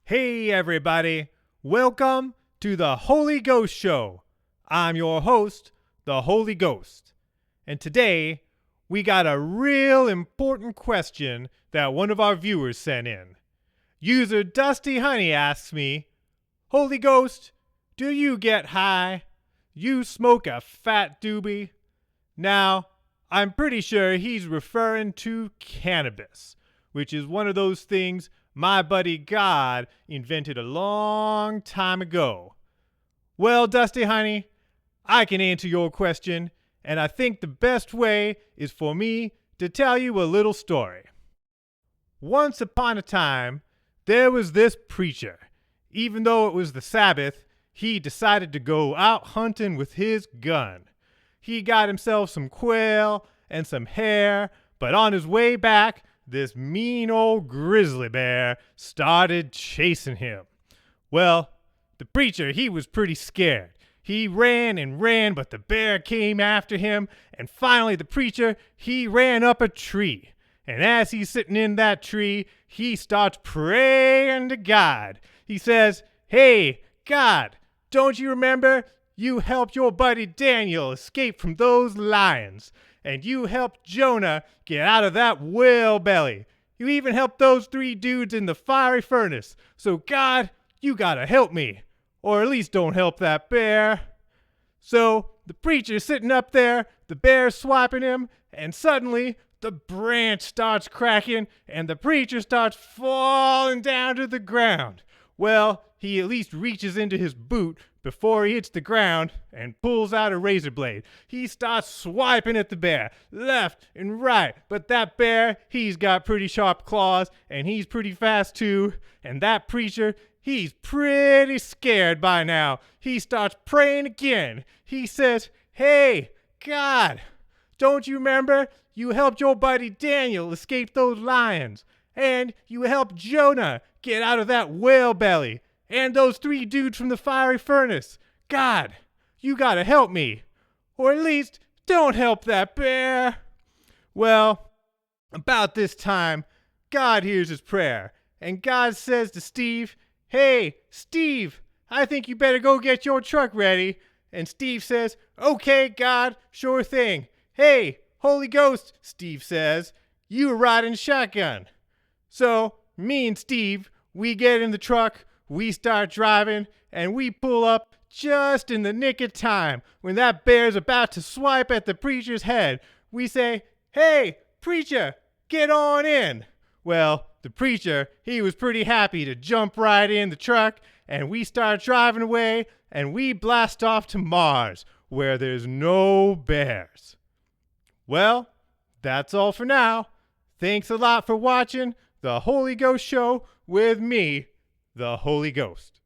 Hey everybody, welcome to the Holy Ghost Show. I'm your host, the Holy Ghost. And today, we got a real important question that one of our viewers sent in. User Dusty Honey asks me, Holy Ghost, do you get high? You smoke a fat doobie? Now, I'm pretty sure he's referring to cannabis, which is one of those things my buddy God invented a long time ago. Well, Dusty Honey, I can answer your question, and I think the best way is for me to tell you a little story. Once upon a time, there was this preacher. Even though it was the Sabbath, he decided to go out hunting with his gun. He got himself some quail and some hare, but on his way back, this mean old grizzly bear started chasing him. Well, the preacher, he was pretty scared. He ran and ran, but the bear came after him, and finally the preacher, he ran up a tree. And as he's sitting in that tree, he starts praying to God. He says, "Hey, God, don't you remember you helped your buddy Daniel escape from those lions? And you helped Jonah get out of that whale belly. You even helped those 3 dudes in the fiery furnace. So God, you gotta help me. Or at least don't help that bear." So the preacher's sitting up there, the bear's swiping him, and suddenly the branch starts cracking and the preacher starts falling down to the ground. Well, he at least reaches into his boot before he hits the ground and pulls out a razor blade. He starts swiping at the bear, left and right. But that bear, he's got pretty sharp claws, and he's pretty fast too. And that preacher, he's pretty scared by now. He starts praying again. He says, "Hey, God, don't you remember you helped your buddy Daniel escape those lions? And you helped Jonah get out of that whale belly. And those 3 dudes from the fiery furnace. God, you gotta help me. Or at least, don't help that bear." Well, about this time, God hears his prayer. And God says to Steve, "Hey, Steve, I think you better go get your truck ready." And Steve says, "Okay, God, sure thing. Hey, Holy Ghost," Steve says, "you were riding shotgun." So, me and Steve, we get in the truck, we start driving, and we pull up just in the nick of time when that bear's about to swipe at the preacher's head. We say, "Hey, preacher, get on in." Well, the preacher, he was pretty happy to jump right in the truck, and we start driving away, and we blast off to Mars, where there's no bears. Well, that's all for now. Thanks a lot for watching the Holy Ghost Show with me, the Holy Ghost.